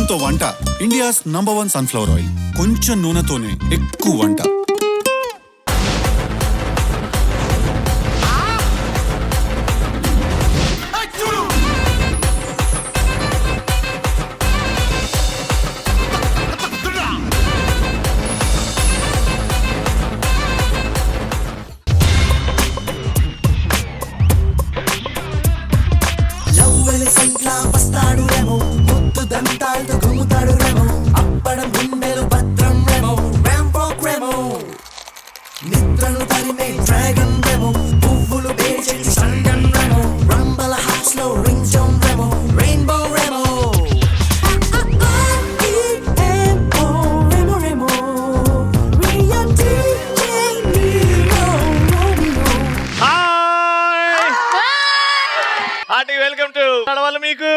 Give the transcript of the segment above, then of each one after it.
నూనెతో వంట India's #1 sunflower oil. కొంచెం నూనెతోనే ఎక్కువ వంట. వస్తాడు రేమో ముద్దు దంతాలతో గుమ్ముతాడు రేమో అప్పడం గుండెలు భద్రం రేమో ర్యాంపాక్ రేమో నిద్రను తరిమే డ్రాగన్ రేమో పువ్వులు పేర్చే సంగన్ రేమో రంబల హార్ట్స్ లో ring zone Remo rainbow Remo welcome to నడవాలి మీకు.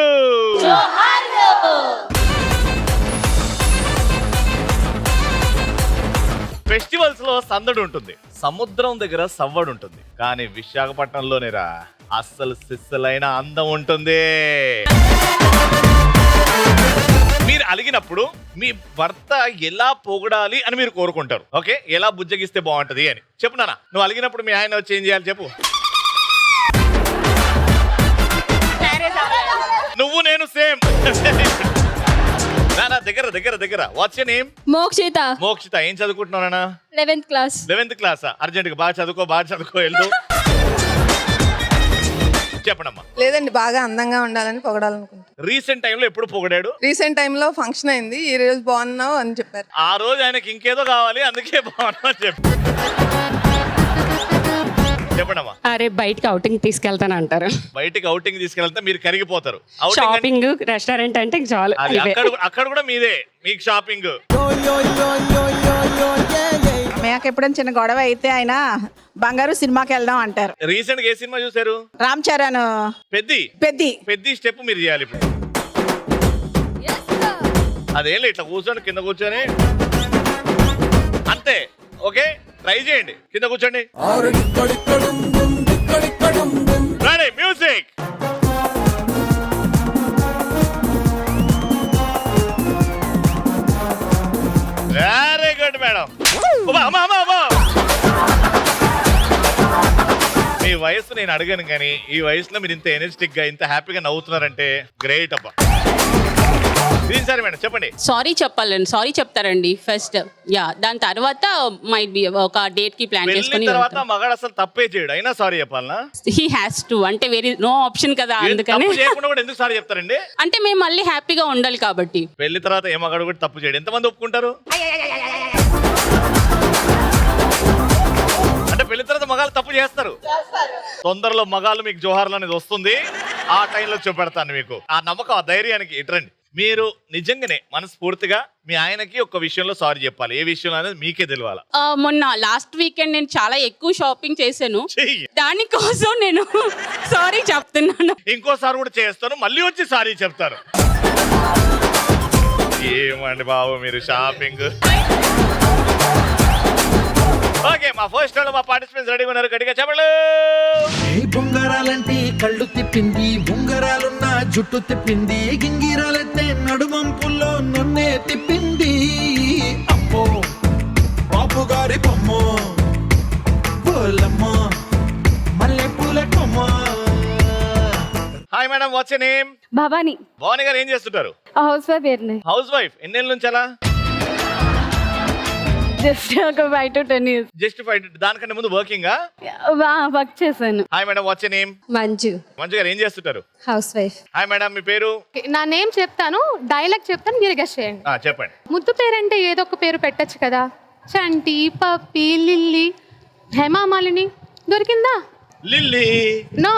ఫెస్టివల్స్ లో సందడి ఉంటుంది, సముద్రం దగ్గర సవ్వడు ఉంటుంది, కానీ విశాఖపట్నంలోనేరా అస్సలు సిస్సలైన అందం ఉంటుంది. మీరు అలిగినప్పుడు మీ భర్త ఎలా పొగడాలి అని మీరు కోరుకుంటారు. ఓకే, ఎలా బుజ్జగిస్తే బాగుంటది అని చెప్పు నాన్న. నువ్వు అలిగినప్పుడు మీ ఆయన వచ్చి ఏం చేయాలి చెప్పు. నువ్వు నేను సేమ్. దగ్గర దగ్గర దగ్గర. Watts your name? Mokshita. Mokshita, ఏం చదువుకుంటున్నావు? 11th class. 11th class. Urgent గా బాగా చదువుకో వెళ్ళు. చెప్పండమ్మా. లేదండి, బాగా అందంగా ఉండాలని పొగడాలనుకుంటా. రీసెంట్ టైంలో ఎప్పుడు పొగడాడు? రీసెంట్ టైంలో ఫంక్షన్ అయింది, ఈ రోజు బాగున్నావు అని చెప్పారు. ఆ రోజు ఆయనకి ఇంకేదో కావాలి, అందుకే బాగున్నావు అని చెప్పి. చెప్పండమ్మా. అరే బయటకి అవుటింగ్ తీసుకెళ్తాను అంటారు. బయటికి అవుటింగ్ తీసుకెళ్తే మీరు కరిగిపోతారు. షాపింగ్, రెస్టారెంట్ అంటే చాలు. అక్కడ కూడా మీదే, మీకు షాపింగ్. మేక ఎప్పుడైనా చిన్న గొడవ అయితే ఆయన బంగారు సినిమాకి వెళ్దాం అంటారు. రీసెంట్ గా ఏ సినిమా చూసారు? రామ్ చరణ్ పెద్ది స్టెప్ మీరు చేయాలి ఇప్పుడు. అదేం ఇట్లా కూర్చోండి, కింద కూర్చొని అంతే. ఓకే, ట్రై చేయండి. కింద కూర్చోండి. Ready, music. Very good madam. మీ వయసు నేను అడగాను, కానీ ఈ వయసులో మీరు ఇంత ఎనర్జెటిక్ గా ఇంత హ్యాపీగా నవ్వుతున్నారంటే గ్రేట్ అబ్బా. సరే మేడం, చెప్పండి. సారీ చెప్పాలండి, సారీ చెప్తారండి ఫస్ట్. యా, దాని తర్వాత మైట్ బి ఒక డేట్ కి ప్లాన్ చేసుకుని. తర్వాత మగాడు అసలు తప్పే చేయడు, అయినా సారీ చెప్పాలనా? హీ హ్యాస్ టు, అంటే వెరీ నో ఆప్షన్ కదా, అందుకని. చేయకుండా కూడా ఎందుకు సారీ చెప్తారండి? అంటే మేము మళ్ళీ హ్యాపీగా ఉండాలి కాబట్టి. పెళ్లి తర్వాత ఏ మగాడు కూడా తప్పు చేయడు. ఎంతమంది ఒప్పుకుంటారు? అంటే పెళ్లి తర్వాత మగాళ్ళు తప్పు చేస్తారు. తొందరలో మగాళ్ళు మీకు జోహార్లు అనేది వస్తుంది, ఆ టైంలో చూపెడతాను మీకు. ఆ నమ్మకం, ఆ ధైర్యానికి ఇటరండి. మీరు నిజంగానే మనస్ఫూర్తిగా మీ ఆయనకి ఒక విషయంలో సారీ చెప్పాలి. ఏ విషయంలో అనేది మీకే తెలియాలి. మొన్న లాస్ట్ వీకెండ్ నేను చాలా ఎక్కువ షాపింగ్ చేశాను, దానికోసం నేను సారీ చెప్తున్నాను. ఇంకోసారి కూడా చేస్తాను, మళ్ళీ వచ్చి సారీ చెప్తారు. ఏమండి బాబు మీరు షాపింగ్. ఓకే, మా ఫస్ట్ రౌండ్ మా పార్టిసిపెంట్స్ రెడీగా ఉన్నారు. గట్టిగా చెప్పండి. బొంగరాలంటే కళ్ళు తిప్పింది, బొంగరాలున్న జుట్టు తిప్పింది, గింగిరాలైతే నడుమంపుల్లో నన్నే తిప్పింది. అమ్మో బాబు గారి బొమ్మ, పూలమ్మ మల్లె పూల కొమ్మ. Hi madam, what's your name? Bhavani. Bhavani గారు ఏం చేస్తుంటారు? Housewife. Housewife. ఎన్నేళ్ళ నుంచి అలా? జస్ట్ ఒక 5 to 10 years. జస్ట్ 5. దానికంటే ముందు వర్కింగా? వర్క్ చేశాను. Hi madam, what's your name? Manju. Manju గారు ఏం చేస్తుంటారు? House wife. హాయ్ మేడం, మీ పేరు? నా నేమ్ చెప్తాను, డైలాగ్ చెప్తాను, మీరు గెస్ చేయండి. చెప్పండి. ముద్దు పేరంటే ఏదో ఒక పేరు పెట్టచ్చు కదా. చంటి, పప్పి, లిల్లీ, హేమామాలిని. దొరికిందా? Lily. No.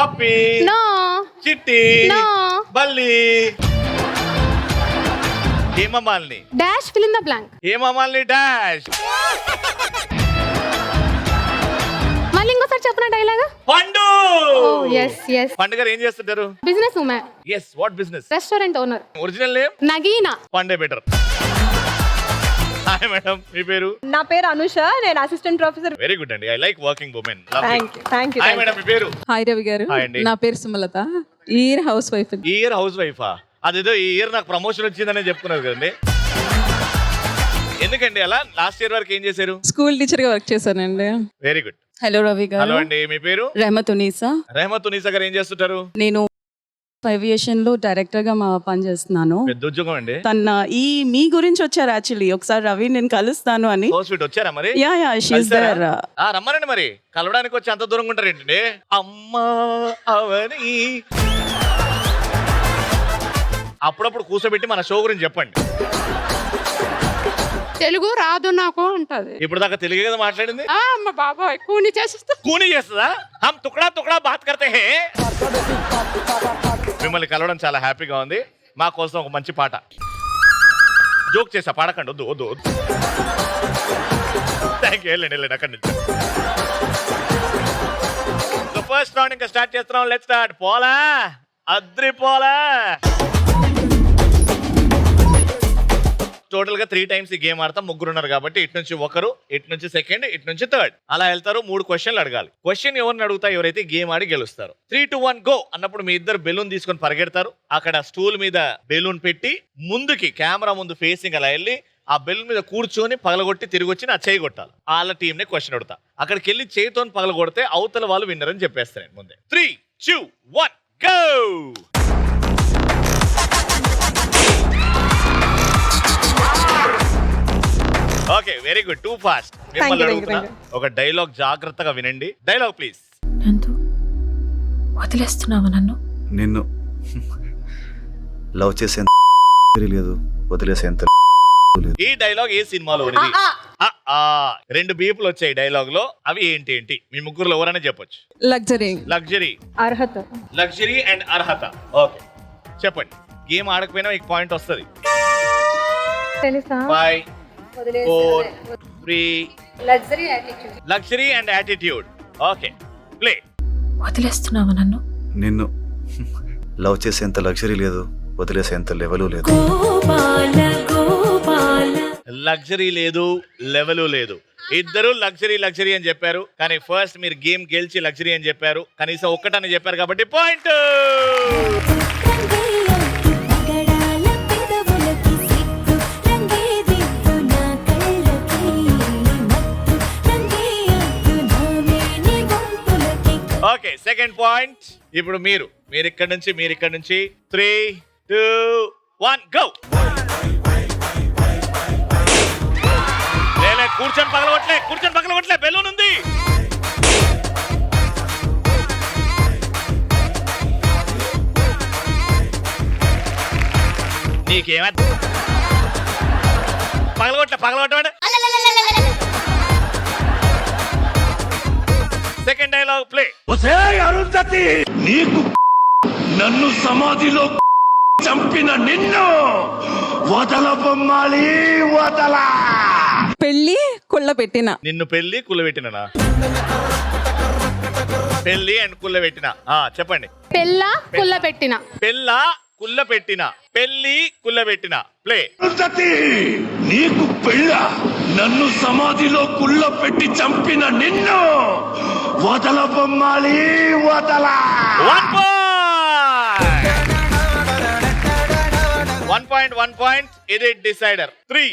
Pappi. No. Chitti. No. బల్లి. Hemamalini. Dash fill in the blank. Hemamalini dash. మళ్ళీ ఇంకోసారి చెప్పిన డైలాగ్. పండు. yes. పండు గారు ఏం చేస్తుంటారు? Business women. yes, what business? Restaurant owner. Original name? Nagina. పండే బెటర్. హాయ్ మేడం, మీ పేరు? నా పేరు అనుష, నేను అసిస్టెంట్ ప్రొఫెసర్. వెరీ గుడ్ అండి, I like working women. Thank you. Hi madam, మీ పేరు? హాయ్ రవి గారు. హాయ్ అండి. నా పేరు Sumalatha, year housewife. Year house వైఫా? అదేదో ఈ ఇయర్ నాకు ప్రమోషన్ వచ్చిందనే చెప్పుకున్నారు కదండి. ఎందుకండి అలా? లాస్ట్ ఇయర్ వరకు ఏం చేశారు? స్కూల్ టీచర్ గా వర్క్ చేశానండి. Very good. హలో రవి గారు. హలో అండి, మీ పేరు? రెహమత్ ఉనీసా. రెహమత్ ఉనీసా గారు ఏం చేస్తుంటారు? నేను ఏవియేషన్ లో డైరెక్టర్ గా పని చేస్తున్నాను. పెద్ద ఉద్యోగం అండి. తన మీ గురించి వచ్చారు యాక్చువల్లీ. ఒకసారి రవి నేను కలుస్తాను అని. సో స్వీట్ వచ్చారా మరి? Yeah she's there. రమ్మనండి మరి. కలవడానికి వచ్చి అంత దూరంగా ఉంటారు ఏంటండి? అమ్మా అవని అప్పుడప్పుడు కూర్చోబెట్టి మన షో గురించి చెప్పండి. తెలుగు రాదు నాకు అంటది. ఇప్పుడు దాకా తెలుగే కదా మాట్లాడింది. అమ్మ బాబాయ్ కూని చేసేస్తా. కూని చేస్తుందా? హమ్ తుకడా తుకడా బాత్ కర్తే హే. మిమ్మల్ని కలవడం చాలా హ్యాపీగా ఉంది. మా కోసం ఒక మంచి పాట. జోక్ చేసా, పాడకండి. వద్దు వద్దు వద్దు. Thank you. వెళ్ళండి అక్కడి నుంచి. ఫస్ట్ రౌండ్ ఇంకా స్టార్ట్ చేస్తున్నాం. Let's start. పోలా అద్రి పోలా. టోటల్ గా 3 times ఈ గేమ్ ఆడతాం. ముగ్గురు ఉన్నారు కాబట్టి ఇటు నుంచి ఒకరు, ఇటు నుంచి సెకండ్, ఇటు నుంచి థర్డ్, అలా వెళ్తారు. 3 questions అడగాలి. క్వశ్చన్ ఎవరిని అడుగుతా ఎవరైతే గేమ్ ఆడి గెలుస్తారు. 3, 2, 1 గో అన్నప్పుడు మీ ఇద్దరు బెలూన్ తీసుకొని పరిగెడతారు. అక్కడ స్టూల్ మీద బెలూన్ పెట్టి ముందుకి కెమెరా ముందు ఫేసింగ్ అలా వెళ్ళి ఆ బెలూన్ మీద కూర్చొని పగలగొట్టి తిరిగి వచ్చి నా చేయి కొట్టాలి. వాళ్ళ టీంనే క్వశ్చన్ అడుగుతా. అక్కడికి వెళ్ళి చేయితో పగలగొడితే అవతల వాళ్ళు విన్నర్ అని చెప్పేస్తాను నేను ముందే. 3, 2, 1 go. Okay, very good. Too fast. మిమ్మల్ని అడుగుతున్నా, ఒక డైలాగ్ జాగ్రత్తగా వినండి. Dialogue please. నందు, వదిలేస్తున్నావా నన్ను? నిన్ను లవ్ చేసేంత లేదు, వదిలేసేంత లేదు. ఈ డైలాగ్ ఏ సినిమాలో ఉంది? 2 బీపులు వచ్చాయి డైలాగ్ లో. అవి ఏంటి ఏంటి? మీ ముగ్గురులో ఎవరైనా చెప్పొచ్చు. లగ్జరీ. లగ్జరీ, అర్హత. లగ్జరీ అండ్ అర్హత. ఓకే చెప్పండి. గేమ్ ఆడకపోయినా మీకు పాయింట్ వస్తుంది. తెలుసా? 5, 4, 3. Luxury attitude. Luxury and attitude. Okay play. వదిలేస్తున్నావా నన్ను? నిన్ను లవ్ చేసేంత లగ్జరీ లేదు, వదిలేసేంత లెవెల్ లేదు. లగ్జరీ లేదు, లెవెల్ లేదు. ఇద్దరు లగ్జరీ లగ్జరీ అని చెప్పారు. కానీ ఫస్ట్ మీరు గేమ్ గెలిచి లగ్జరీ అని చెప్పారు. కనీసం ఒక్కటని చెప్పారు కాబట్టి పాయింట్. Okay second point. ఇప్పుడు మీరు ఇక్కడ నుంచి 3, 2, 1 గో. కూర్చొని పగలగొట్లే బెలూన్ ఉంది. నీకేమా పగలగొట్టవాడు. Second dialogue play. అరుంధతి, నీకు నన్ను సమాధిలో చంపిన నిన్ను వదల బొమ్మాలి, వదల. పెళ్లి కుళ్ళ పెట్టిన. నిన్ను పెళ్లి కుల్లబెట్టినా? పెళ్లి అండ్ కుల్లబెట్టిన. చెప్పండి. పెళ్ళ కుల్ల పెట్టిన. పెళ్ళ కుల్లబెట్టిన, పెళ్లి కుల్లబెట్టిన. ప్లే. అరుంధతి, నీకు పెళ్ళ నన్ను సమాధిలో కుళ్ళ పెట్టి చంపిన నిన్ను వదల బొమ్మాలి, వదల. 1 point. ఇది డిసైడర్. 3,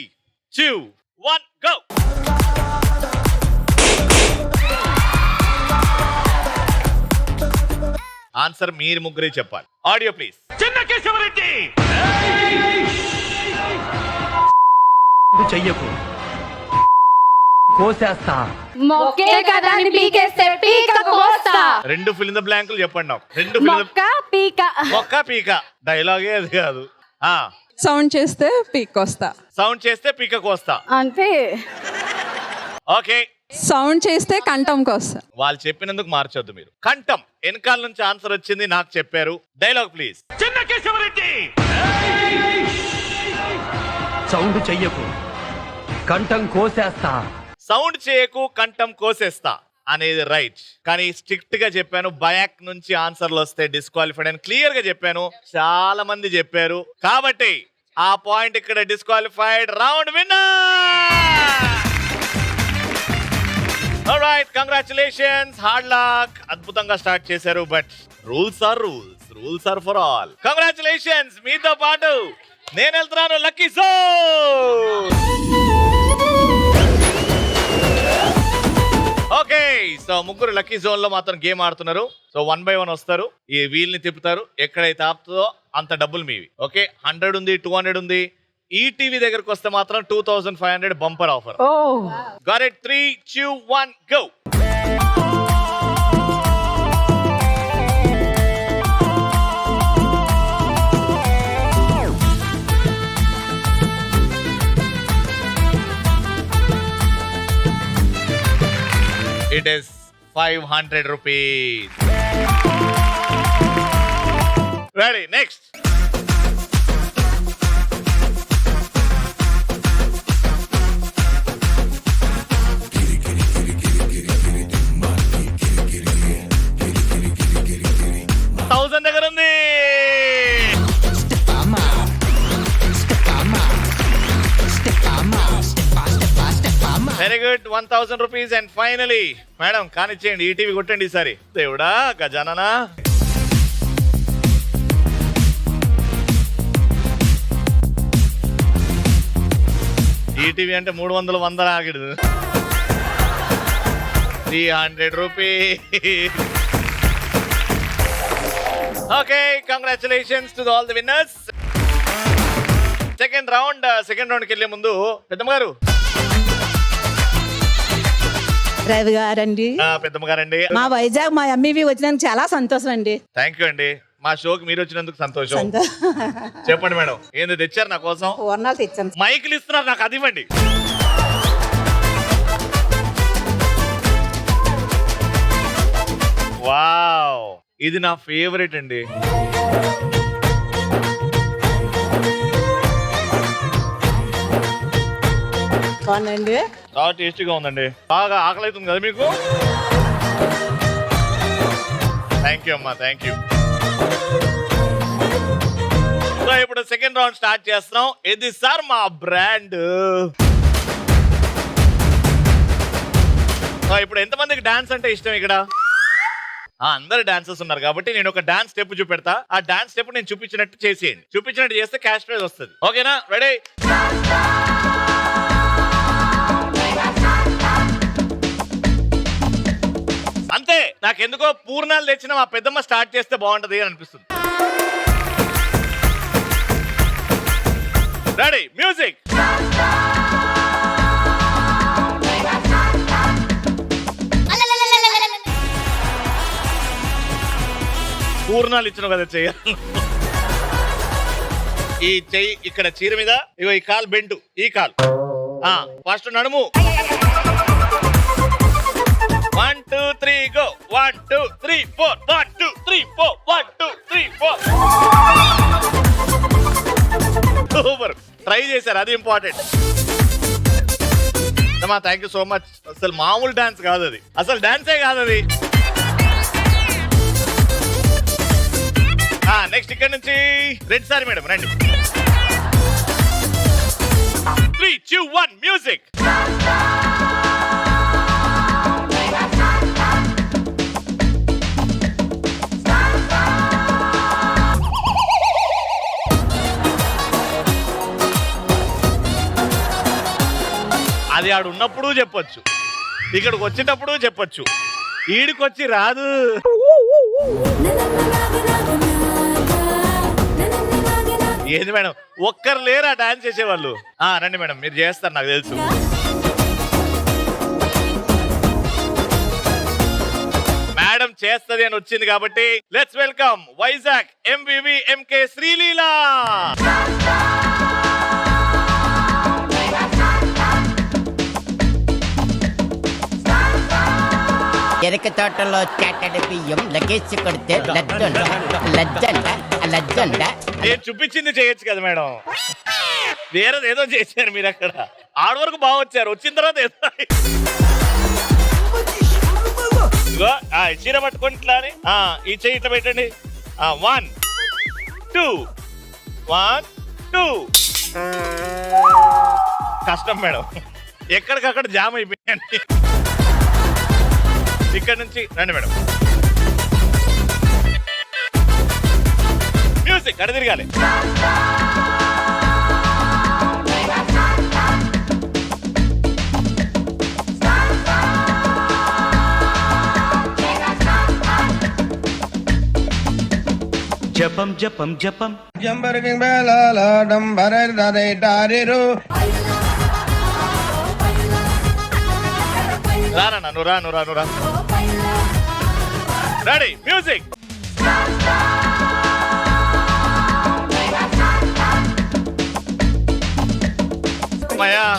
2, 1 గో. ఆన్సర్ మీరు ముగ్గురే చెప్పాలి. Audio please. చిన్న కేశవరెడ్డి, చెయ్యకు, కోసేస్తా. మొక్కే కదా అని పీకేస్తే పీక కోస్తా. 2 fill in the blank చెప్పండి నాకు. 2 మొక్క పీక. మొక్క పీక. డైలాగే అది కాదు. సౌండ్ చేస్తే పీక్ వస్తా. సౌండ్ చేస్తే పీక కోస్తా. అంతే. ఓకే. సౌండ్ చేస్తే కంఠంకి వస్తా. వాళ్ళు చెప్పినందుకు మార్చొద్దు మీరు. కంఠం. వెనకాల నుంచి ఆన్సర్ వచ్చింది, నాకు చెప్పారు. Dialogue please. చిన్న కేశవరెడ్డి, సౌండ్ చెయ్యకు, కంఠం కోసేస్తా. సౌండ్ చేయకు, కంఠం కోసేస్తా అనేది రైట్. కానీ స్ట్రిక్ట్ గా చెప్పాను. బ్యాక్ నుంచి ఆన్సర్లు వస్తే డిస్క్వాలిఫైడ్ అని క్లియర్ గా చెప్పాను. చాలా మంది చెప్పారు కాబట్టి ఆ పాయింట్ ఇక్కడ disqualified. Round winner. Alright, congratulations. Hard luck. అద్భుతంగా స్టార్ట్ చేశారు. But rules are rules. Rules are for all. Congratulations. మీతో పాటు నేను వెళ్తున్నాను లక్కీ జోన్. ఓకే, సో ముగ్గురు లక్కీ జోన్ లో మాత్రం గేమ్ ఆడుతున్నారు. సో 1 by 1 వస్తారు, ఈ వీల్ ని తిప్పుతారు, ఎక్కడైతే ఆపుతుందో అంత డబ్బులు మీవి. ఓకే, 100 ఉంది, 200 ఉంది. ఈ టీవీ దగ్గరకు వస్తే మాత్రం 2500 bumper offer. Got it. 3, 2, 1 go. It is 500 rupees. Ready, next. దగ్గర ఉంది. Very good. 1000 rupees. And finally madam కానిచ్చేయండి, ఈటీవీ కొట్టండి ఈసారి. దేవుడా గజాననా. ఈటీవీ అంటే 300 వందల ఆగిడు. 300 rupees. Okay, congratulations to all the winners. Second round కి వెళ్ళే ముందు పెద్దమ్మ గారు. రవి గారండి, పెద్దమ్మ గారండి. మా వైజాగ్ మా ఎంఈవి వచ్చినందుకు చాలా సంతోషం అండి. థ్యాంక్ యూ అండి. మా షోకి మీరు వచ్చినందుకు సంతోషం. చెప్పండి మేడం, ఏంది తెచ్చారు నా కోసం? పూర్ణాలు తెచ్చాను. మైకులు ఇస్తున్నారు, నాకు అది ఇవ్వండి. వావ్, ఇది నా ఫేవరెట్ అండి. బాగుందండి, చాలా టేస్టీగా ఉందండి. బాగా ఆకలి అవుతుంది కదా మీకు? థ్యాంక్ యూ అమ్మా, థ్యాంక్ యూ. సో ఇప్పుడు సెకండ్ రౌండ్ స్టార్ట్ చేస్తున్నాం. ఇది సార్ మా బ్రాండ్. సో ఇప్పుడు ఎంతమందికి డాన్స్ అంటే ఇష్టం ఇక్కడ? అందరు డాన్సర్స్ ఉన్నారు కాబట్టి నేను ఒక డాన్స్ స్టెప్ చూపెడతా. ఆ డాన్స్ స్టెప్ నేను చూపించినట్టు చేసేయండి. చూపించినట్టు చేస్తే క్యాష్ ప్రైజ్ వస్తుంది. ఓకేనా? రెడీ? అంతే. నాకెందుకో పూర్ణాలు తెచ్చిన మా పెద్దమ్మ స్టార్ట్ చేస్తే బాగుంటది అని అనిపిస్తుంది. Ready, music. పూర్ణాలు ఇచ్చిన కదా చెయ్యాలి. ఈ చెయ్యి ఇక్కడ చీర మీద, ఇగో ఈ కాలు బెంటు, ఈ కాలు ఫస్ట్ నడుము. 1 2 3 గో. 1 2 3 4. 1 2 3 4. 1 2 3 4. సూపర్, ట్రై చేశారు, అది ఇంపార్టెంట్. అమ్మా థ్యాంక్ యూ సో మచ్. అసలు మామూలు డాన్స్ కాదు అది, అసలు డాన్సే కాదు అది. నెక్స్ట్ ఇక్కడ నుంచి రెడ్ సారీ మేడం రండి. 3 2 1 మ్యూజిక్. అది ఆడు ఉన్నప్పుడు చెప్పొచ్చు, ఇక్కడికి వచ్చేటప్పుడు చెప్పొచ్చు, ఈడికొచ్చి రాదు. ఏంది మేడం, ఒక్కరు లేరా డాన్స్ చేసేవాళ్ళు? రండి మేడం, మీరు చేస్తారు నాకు తెలుసు. మేడం చేస్తది అని వచ్చింది కాబట్టి లెట్స్ వెల్కమ్ వైజాగ్ ఎంవివి ఎంకే శ్రీలీలా. ఎరక తోటలో చాటడి బియ్యం లగేసి కొడితే లజ్జండ లజ్జండ లజ్జండ. నేను చూపించింది చేయొచ్చు కదా మేడం, వేరేది ఏదో చేశారు మీరు అక్కడ. ఆడ వరకు బాగా వచ్చారు, వచ్చిన తర్వాత ఏదో చీర పట్టుకొని ఇట్లా అని ఈ చెయ్యి ఇట్లా పెట్టండి. 1 2 1 2. కష్టం మేడం, ఎక్కడికక్కడ జామ్ అయిపోయాయండి. ఇక్కడ నుంచి రండి మేడం. మ్యూజిక్ అడ తిరగాలి. జపం జపం జపం రానా నువ్వు రా. Ready music.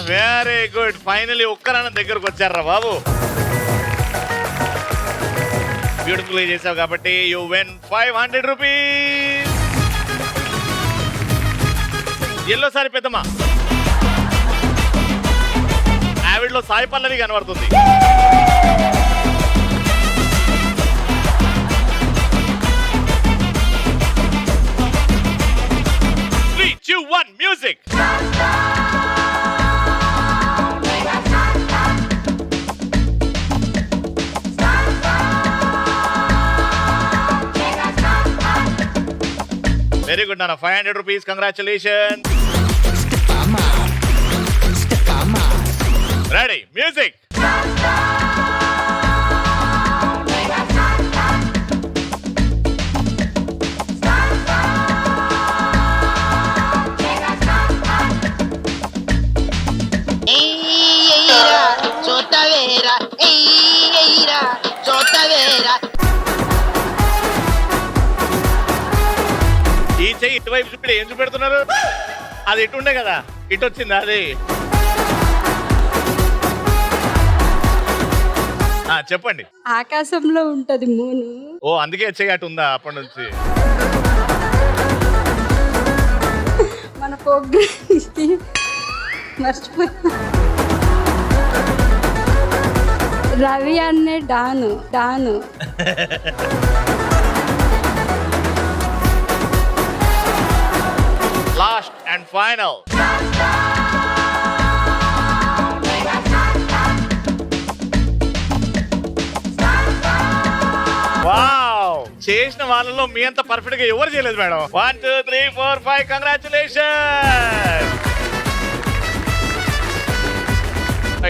Very good. Finally ఒక్కరన్న దగ్గరకు వచ్చారా బాబు. బ్యూటిఫుల్ చేసావు కాబట్టి you win 500 rupees. Yellow sari పెద్దమ్మా, ఆవిడలో సాయి పల్లవి కనబడుతుంది. 3, 2, 1 మ్యూజిక్. వెరీ గుడ్ నాన్న. 500 రూపీస్. కంగ్రాచులేషన్. Ready music. ఈ చెయ్యి ఇటువైపు చూపి ఏం చూపెడుతున్నారు? అది ఇటు ఉండే కదా, ఇటు వచ్చిందా అది? చెప్పండి. ఆకాశంలో ఉంటది మూను. ఓ అందుకే చెయ్యి అటు ఉందా అప్పటి నుంచి? మన ప్రోగ్రామ్ మర్చిపోయి రవి అన్నే డాను. Last and final. వావ్, చేసిన వాళ్ళలో మీ అంత పర్ఫెక్ట్ గా ఎవరు చేయలేదు మేడం. 1, 2, 3, 4, 5 కంగ్రాచులేషన్.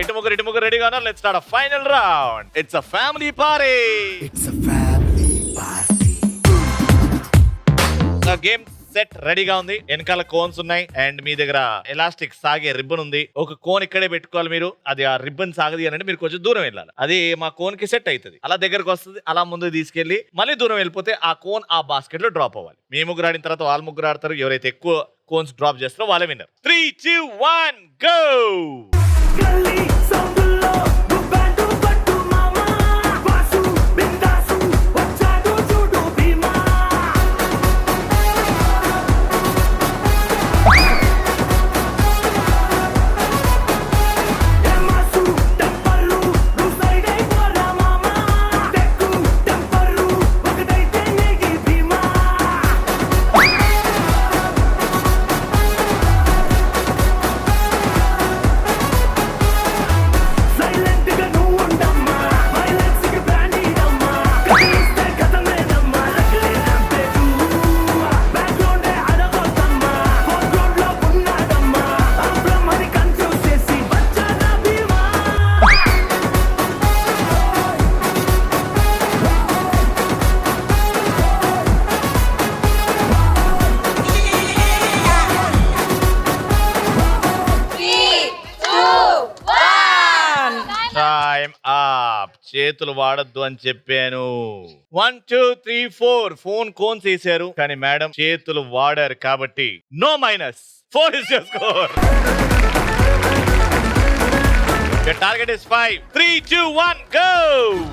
ఇటు ముగ్గురు రెడీగా ఉన్నారు. Let's start final round. It's a family party. Game set రెడీగా ఉంది. వెనకాల కోన్స్ ఉన్నాయి అండ్ మీ దగ్గర ఎలాస్టిక్ సాగే రిబ్బన్ ఉంది. ఒక కోన్ ఇక్కడే పెట్టుకోవాలి మీరు. అది ఆ రిబ్బన్ సాగది అని మీరు కొంచెం దూరం వెళ్ళాలి. అది మా కోన్ కి సెట్ అవుతుంది. అలా దగ్గరకు వస్తుంది. అలా ముందు తీసుకెళ్లి మళ్ళీ దూరం వెళ్ళిపోతే ఆ కోన్ ఆ బాస్కెట్ లో డ్రాప్ అవ్వాలి. మీ ముగ్గురు ఆడిన తర్వాత వాళ్ళ ముగ్గురు ఆడతారు. ఎవరైతే ఎక్కువ కోన్స్ డ్రాప్ చేస్తారో వాళ్ళే విన్నర్. 3, 2, 1 గో. చేతులు వాడద్దు అని చెప్పాను. 1, 2, 3, 4 ఫోన్ కోన్స్ వేసారు కానీ మేడం చేతులు వాడారు కాబట్టి no minus. 4 is your score. Your target is 5. 3, 2, 1 go.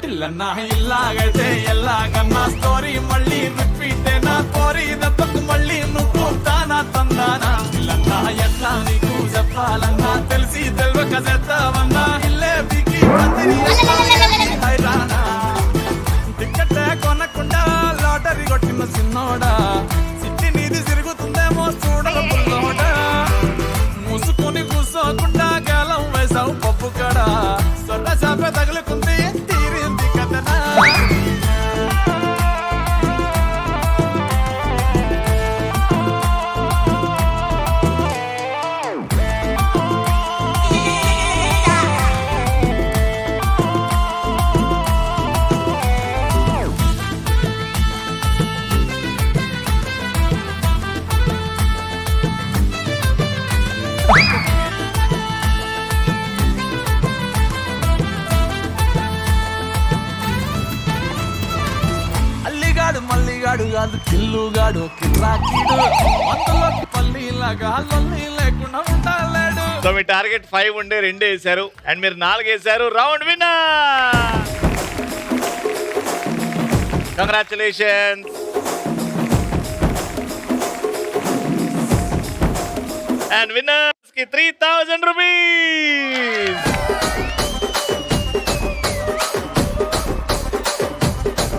ఇల్లన్నా ఇల్లాగైతే ఎల్లాగన్నా story మళ్ళీ రిపీట్ నా కోరి దప్పకు మళ్ళీ నువ్వు తానా తందానా. ఇల్లన్నా ఎట్లా నీకు చెప్పాలన్నా తెలిసి తెల్వక చేద్దామన్నా ఇల్లే బికి హైరానా. టికెట్ కొనకుండా లాటరీ కొట్టిన సిన్నోడా. సిట్టి నీది తిరుగుతుందేమో చూడల పుల్లోడా. మూసుకొని కూసోకుండా గాలం వేసావు పప్పు కడా. సొర్ర చాప తగులుకుంది తీరింది కథనా. కాదు కిల్లుగాడు కిరాకీడు మందులోకి పల్లీలాగా లొల్లి లేకుండా ఉండాలేడు. సో మీ టార్గెట్ 5 ఉండే 2 వేశారు అండ్ మీరు 4 వేశారు. Round winner. Congratulations. And winners కి 3000 రూపీస్.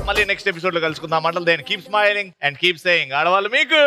మళ్ళీ నెక్స్ట్ ఎపిసోడ్ లో కలుసుకుందాం. అంటే then keep smiling and keep saying ఆడవాళ్ళు మీకు